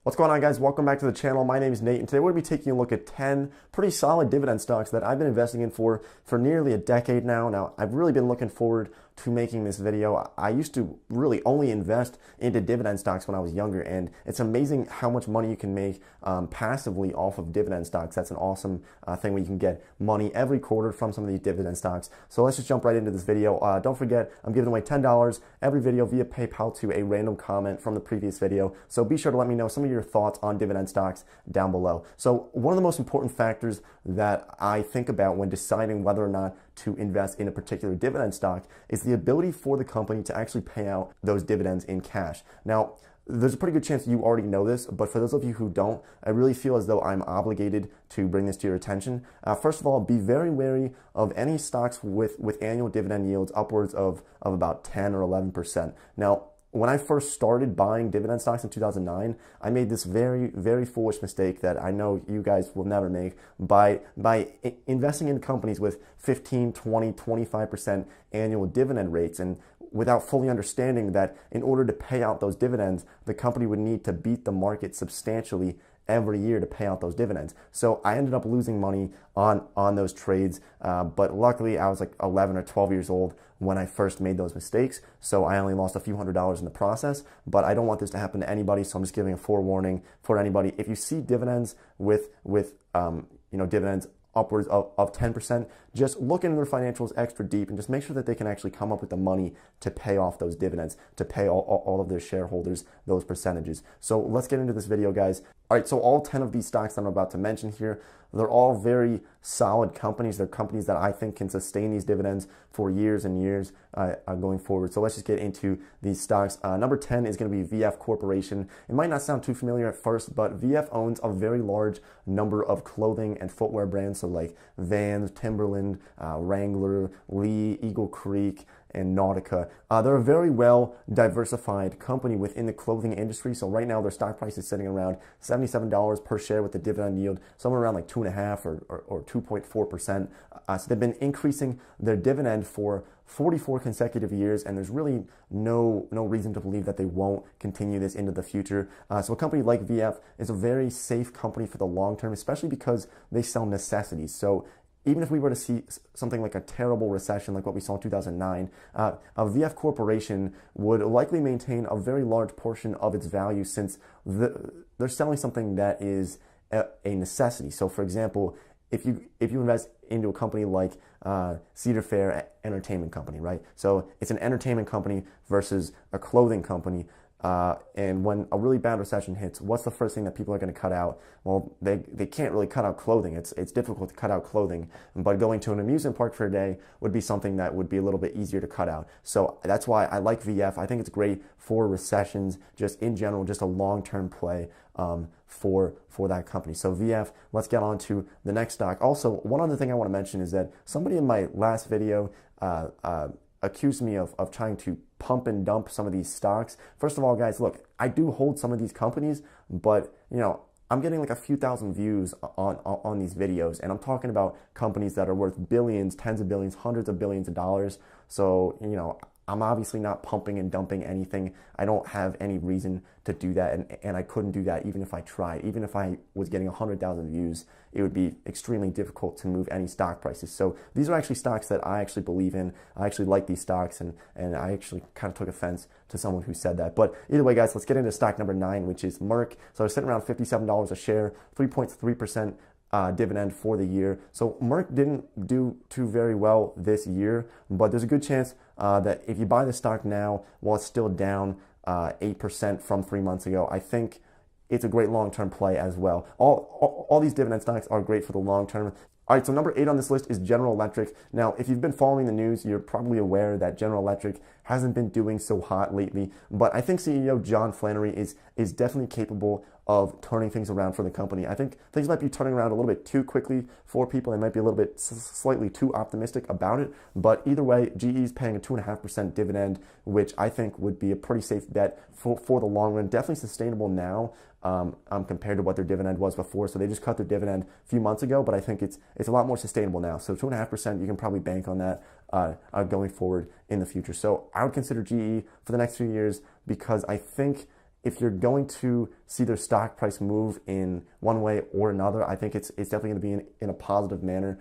What's going on, guys? Welcome back to the channel. My name is Nate, and today we're going to be taking a look at 10 pretty solid dividend stocks that I've been investing in for nearly a decade now. Now, I've really been looking forward to making this video. I used to really only invest into dividend stocks when I was younger, and it's amazing how much money you can make passively off of dividend stocks. That's an awesome thing where you can get money every quarter from some of these dividend stocks. So let's just jump right into this video. Don't forget, I'm giving away $10 every video via PayPal to a random comment from the previous video. So be sure to let me know some of your thoughts on dividend stocks down below. So one of the most important factors that I think about when deciding whether or not to invest in a particular dividend stock is the ability for the company to actually pay out those dividends in cash. Now, there's a pretty good chance you already know this, but for those of you who don't, I really feel as though I'm obligated to bring this to your attention. First of all, be very wary of any stocks with annual dividend yields upwards of about 10 or 11%. Now, when I first started buying dividend stocks in 2009, I made this very, very foolish mistake that I know you guys will never make by investing in companies with 15, 20, 25% annual dividend rates, and without fully understanding that in order to pay out those dividends, the company would need to beat the market substantially every year to pay out those dividends. So I ended up losing money on those trades, but luckily I was like 11 or 12 years old when I first made those mistakes, so I only lost a few $100s in the process. But I don't want this to happen to anybody, so I'm just giving a forewarning for anybody. If you see dividends with dividends upwards of 10%, just look into their financials extra deep and just make sure that they can actually come up with the money to pay off those dividends, to pay all of their shareholders those percentages. So let's get into this video, guys. All right, so all 10 of these stocks that I'm about to mention here, they're all very solid companies. They're companies that I think can sustain these dividends for years and years going forward. So let's just get into these stocks. Number 10 is going to be VF Corporation. It might not sound too familiar at first, but VF owns a very large number of clothing and footwear brands, so like Vans, Timberland, Wrangler, Lee, Eagle Creek, and Nautica. They're a very well diversified company within the clothing industry. So right now their stock price is sitting around $77 per share with the dividend yield somewhere around like 2.5 or 2.4%. So they've been increasing their dividend for 44 consecutive years, and there's really no reason to believe that they won't continue this into the future. So a company like VF is a very safe company for the long term, especially because they sell necessities. So even if we were to see something like a terrible recession like what we saw in 2009, a VF Corporation would likely maintain a very large portion of its value since they're selling something that is a necessity. So for example, if you invest into a company like Cedar Fair Entertainment Company, right? So it's an entertainment company versus a clothing company. And when a really bad recession hits, what's the first thing that people are going to cut out? Well, they can't really cut out clothing. It's difficult to cut out clothing, but going to an amusement park for a day would be something that would be a little bit easier to cut out. So that's why I like VF. I think it's great for recessions, just in general, just a long-term play for that company. So VF, let's get on to the next stock. Also, one other thing I want to mention is that somebody in my last video accused me of trying to pump and dump some of these stocks. First of all, guys, look, I do hold some of these companies, but I'm getting like a few thousand views on these videos, and I'm talking about companies that are worth billions, tens of billions, hundreds of billions of dollars. So I'm obviously not pumping and dumping anything. I don't have any reason to do that, and I couldn't do that even if I tried. Even if I was getting 100,000 views, it would be extremely difficult to move any stock prices. So these are actually stocks that I actually believe in. I actually like these stocks, and I actually kind of took offense to someone who said that. But either way, guys, let's get into stock number 9, which is Merck. So it's sitting around $57 a share, 3.3% dividend for the year. So Merck didn't do too very well this year, but there's a good chance that if you buy the stock now, while it's still down 8% from 3 months ago, I think it's a great long-term play as well. All these dividend stocks are great for the long term. All right, so number 8 on this list is General Electric. Now, if you've been following the news, you're probably aware that General Electric hasn't been doing so hot lately, but I think CEO John Flannery is definitely capable of turning things around for the company. I think things might be turning around a little bit too quickly for people. They might be a little bit slightly too optimistic about it, but either way, GE is paying a 2.5% dividend, which I think would be a pretty safe bet for the long run. Definitely sustainable now compared to what their dividend was before. So they just cut their dividend a few months ago, but I think it's a lot more sustainable now. So 2.5%, you can probably bank on that going forward in the future. So I would consider GE for the next few years because I think if you're going to see their stock price move in one way or another, I think it's definitely going to be in a positive manner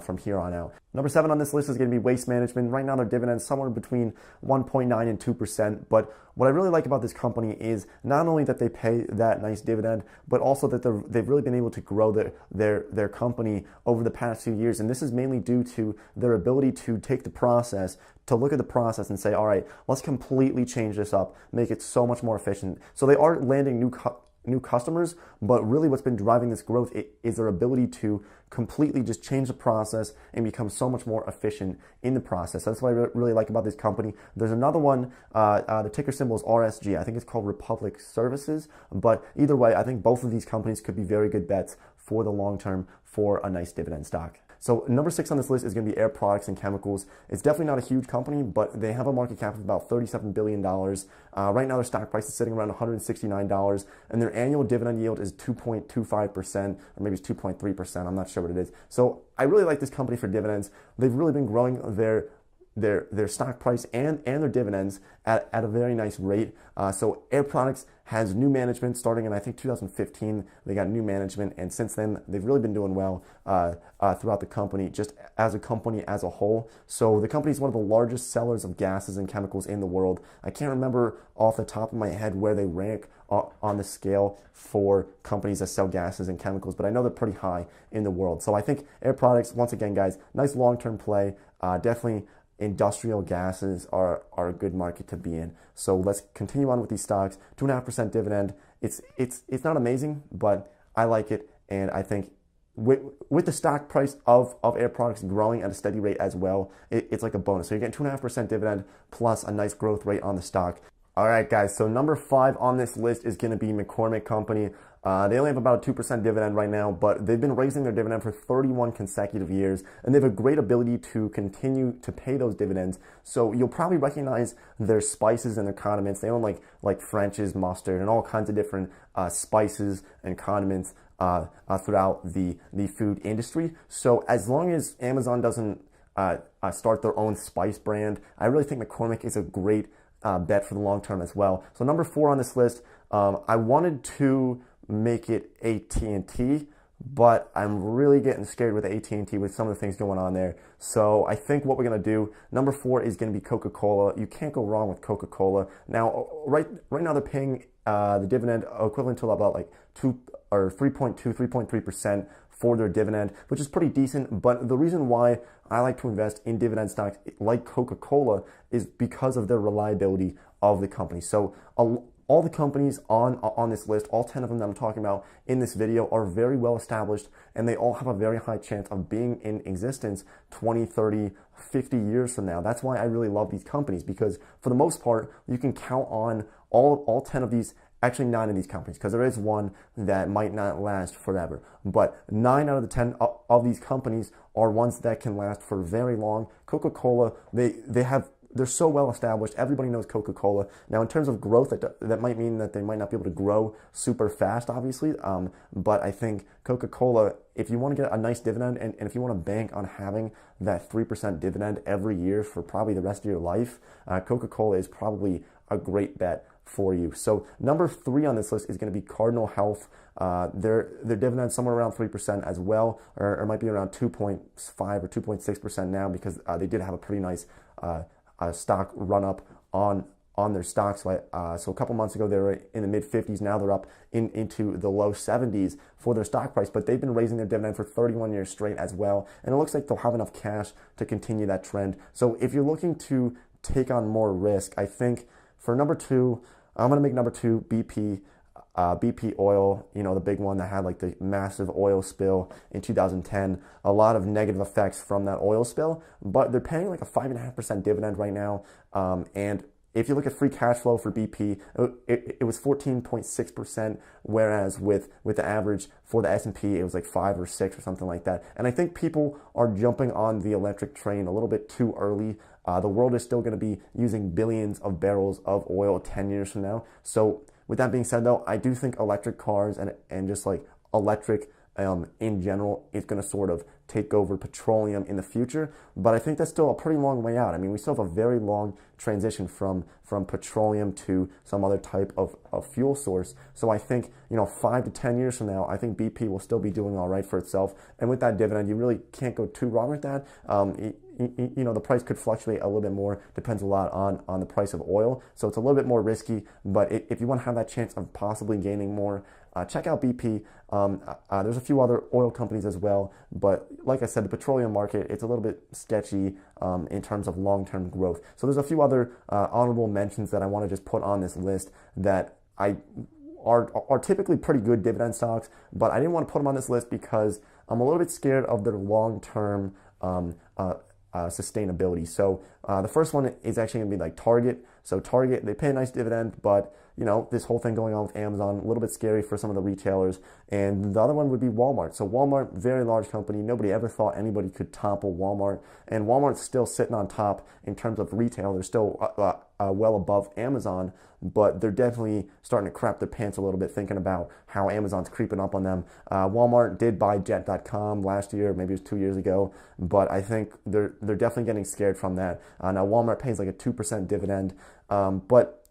from here on out. Number 7 on this list is going to be Waste Management. Right now, their dividends somewhere between 1.9 and 2%. But what I really like about this company is not only that they pay that nice dividend, but also that they've really been able to grow their company over the past few years. And this is mainly due to their ability to take the process, to look at the process and say, all right, let's completely change this up, make it so much more efficient. So they are landing new customers, but really what's been driving this growth is their ability to completely just change the process and become so much more efficient in the process. That's what I really like about this company. There's another one, the ticker symbol is RSG. I think it's called Republic Services, but either way, I think both of these companies could be very good bets for the long term for a nice dividend stock. So number 6 on this list is going to be Air Products and Chemicals. It's definitely not a huge company, but they have a market cap of about $37 billion. Right now, their stock price is sitting around $169, and their annual dividend yield is 2.25%, or maybe it's 2.3%. I'm not sure what it is. So I really like this company for dividends. They've really been growing their stock price and their dividends at a very nice rate. So Air Products has new management starting in, I think, 2015. They got new management, and since then, they've really been doing well throughout the company, just as a company as a whole. So the company is one of the largest sellers of gases and chemicals in the world. I can't remember off the top of my head where they rank on the scale for companies that sell gases and chemicals, but I know they're pretty high in the world. So I think Air Products, once again, guys, nice long-term play, definitely. Industrial gases are a good market to be in. So let's continue on with these stocks. 2.5% dividend. It's not amazing, but I like it, and I think with the stock price of Air Products growing at a steady rate as well, it's like a bonus. So you're getting 2.5% dividend plus a nice growth rate on the stock. All right, guys, so number 5 on this list is going to be McCormick Company. They only have about a 2% dividend right now, but they've been raising their dividend for 31 consecutive years, and they have a great ability to continue to pay those dividends. So you'll probably recognize their spices and their condiments. They own like French's, mustard, and all kinds of different spices and condiments throughout the food industry. So as long as Amazon doesn't start their own spice brand, I really think McCormick is a great bet for the long term as well. So number 4 on this list, I wanted to make it AT&T, but I'm really getting scared with AT&T with some of the things going on there. So I think what we're going to do, number 4 is going to be Coca-Cola. You can't go wrong with Coca-Cola. Now, right now they're paying the dividend equivalent to about like 3.3% for their dividend, which is pretty decent. But the reason why I like to invest in dividend stocks like Coca-Cola is because of the reliability of the company. So all the companies on this list, all 10 of them that I'm talking about in this video, are very well established, and they all have a very high chance of being in existence 20, 30, 50 years from now. That's why I really love these companies, because for the most part, you can count on all 10 of these. Actually, 9 of these companies, because there is one that might not last forever. But 9 out of the 10 of these companies are ones that can last for very long. Coca-Cola, they're so well established. Everybody knows Coca-Cola. Now, in terms of growth, that might mean that they might not be able to grow super fast, obviously. But I think Coca-Cola, if you want to get a nice dividend, and if you want to bank on having that 3% dividend every year for probably the rest of your life, Coca-Cola is probably a great bet for you. So number 3 on this list is going to be Cardinal Health. Their dividend somewhere around 3% as well, or it might be around 2.5 or 2.6% now, because they did have a pretty nice stock run up on their stocks. So a couple months ago they were in the mid 50s. Now they're up into the low 70s for their stock price, but they've been raising their dividend for 31 years straight as well, and it looks like they'll have enough cash to continue that trend. So if you're looking to take on more risk, I think for number 2, I'm going to make number 2 BP. BP oil, the big one that had like the massive oil spill in 2010, a lot of negative effects from that oil spill, but they're paying like a 5.5% dividend right now. And if you look at free cash flow for BP, it was 14.6%, whereas with the average for the S&P, it was like 5 or 6 or something like that. And I think people are jumping on the electric train a little bit too early. The world is still going to be using billions of barrels of oil 10 years from now. So with that being said, though, I do think electric cars and just like electric in general is going to sort of take over petroleum in the future, but I think that's still a pretty long way out. I mean, we still have a very long transition from petroleum to some other type of fuel source. So I think, 5 to 10 years from now, I think BP will still be doing all right for itself. And with that dividend, you really can't go too wrong with that. The price could fluctuate a little bit more, depends a lot on the price of oil. So it's a little bit more risky, but if you want to have that chance of possibly gaining more, check out BP. There's a few other oil companies as well, but like I said, the petroleum market, it's a little bit sketchy in terms of long-term growth. So there's a few other honorable mentions that I want to just put on this list that are typically pretty good dividend stocks, but I didn't want to put them on this list because I'm a little bit scared of their long-term sustainability. So the first one is actually going to be like Target. So Target, they pay a nice dividend, but this whole thing going on with Amazon, a little bit scary for some of the retailers. And the other one would be Walmart. So Walmart, very large company. Nobody ever thought anybody could topple Walmart. And Walmart's still sitting on top in terms of retail. They're still well above Amazon, but they're definitely starting to crap their pants a little bit thinking about how Amazon's creeping up on them. Walmart did buy Jet.com last year, maybe it was 2 years ago, but I think they're definitely getting scared from that. Now Walmart pays like a 2% dividend, but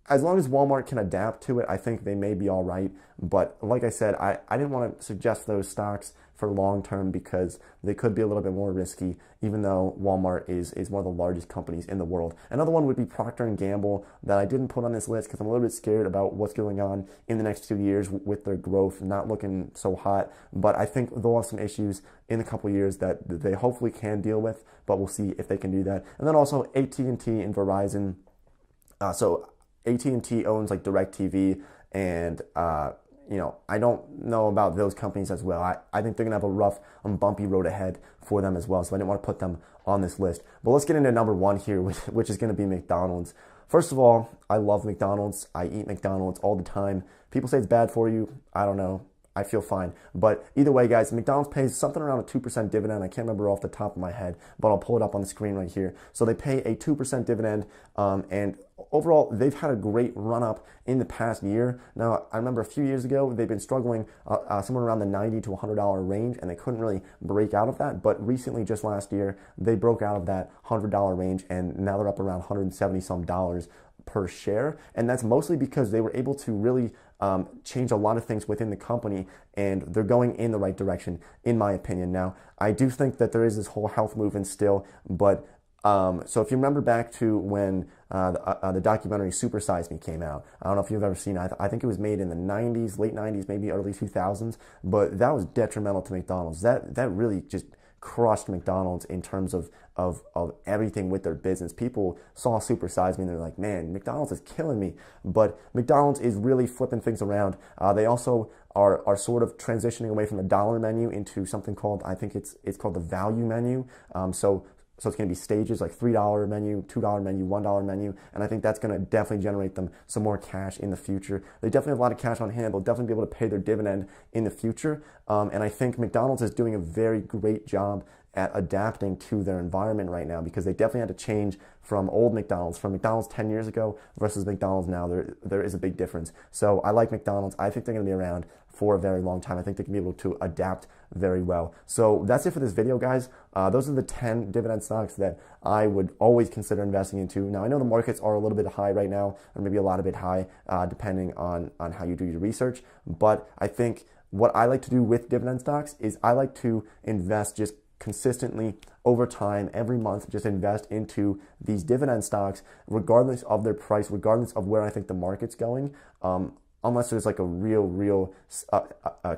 as long as Walmart can adapt to it, I think they may be all right. But like I said, I didn't want to suggest those stocks for long term because they could be a little bit more risky, even though Walmart is one of the largest companies in the world. Another one would be Procter & Gamble that I didn't put on this list because I'm a little bit scared about what's going on in the next 2 years with their growth not looking so hot. But I think they'll have some issues in a couple of years that they hopefully can deal with, but we'll see if they can do that. And then also AT&T and Verizon. So AT&T owns like DirecTV, and I don't know about those companies as well. I think they're gonna have a rough and bumpy road ahead for them as well, so I didn't want to put them on this list. But let's get into number one here, which is gonna be McDonald's. First of all, I love McDonald's. I eat McDonald's all the time. People say it's bad for you. I don't know. I feel fine. But either way, guys, McDonald's pays something around a 2% dividend. I can't remember off the top of my head, but I'll pull it up on the screen right here. So they pay a 2% dividend, and overall, they've had a great run up in the past year. Now, I remember a few years ago, they've been struggling somewhere around the $90 to $100 range, and they couldn't really break out of that. But recently, just last year, they broke out of that $100 range, and now they're up around $170 some per share. And that's mostly because they were able to really change a lot of things within the company, and they're going in the right direction, in my opinion. Now, I do think that there is this whole health movement still, but so if you remember back to when the documentary Super Size Me came out, I don't know if you've ever seen it. I think it was made in the 90s, late 90s, maybe early 2000s, but that was detrimental to McDonald's. That really just crushed McDonald's in terms of everything with their business. People saw Super Size Me and they're like, man, McDonald's is killing me. But McDonald's is really flipping things around. They also are sort of transitioning away from the dollar menu into something called, I think it's called the value menu. So it's going to be stages like $3 menu, $2 menu, $1 menu, and I think that's going to definitely generate them some more cash in the future. They definitely have a lot of cash on hand. They'll definitely be able to pay their dividend in the future, and I think McDonald's is doing a very great job at adapting to their environment right now, because they definitely had to change from old McDonald's, from McDonald's 10 years ago versus McDonald's now. There is a big difference. So I like McDonald's. I think they're going to be around for a very long time. I think they can be able to adapt very well. So that's it for this video, guys. Those are the 10 dividend stocks that I would always consider investing into. Now, I know the markets are a little bit high right now, or maybe a lot of bit high, depending on how you do your research. But I think what I like to do with dividend stocks is I like to invest just consistently over time, every month, just invest into these dividend stocks, regardless of their price, regardless of where I think the market's going, unless there's like a real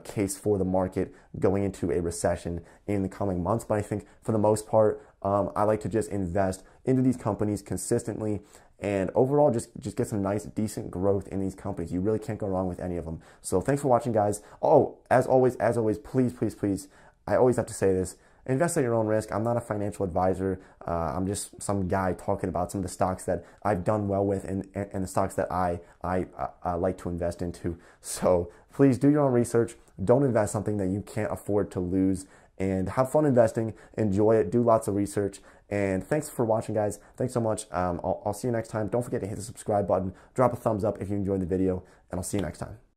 case for the market going into a recession in the coming months. But I think for the most part, I like to just invest into these companies consistently, and overall just get some nice, decent growth in these companies. You really can't go wrong with any of them. So thanks for watching, guys. Oh, as always, please, I always have to say this: invest at your own risk. I'm not a financial advisor. I'm just some guy talking about some of the stocks that I've done well with, and the stocks that I like to invest into. So please do your own research. Don't invest something that you can't afford to lose. And have fun investing. Enjoy it. Do lots of research. And thanks for watching, guys. Thanks so much. I'll see you next time. Don't forget to hit the subscribe button. Drop a thumbs up if you enjoyed the video. And I'll see you next time.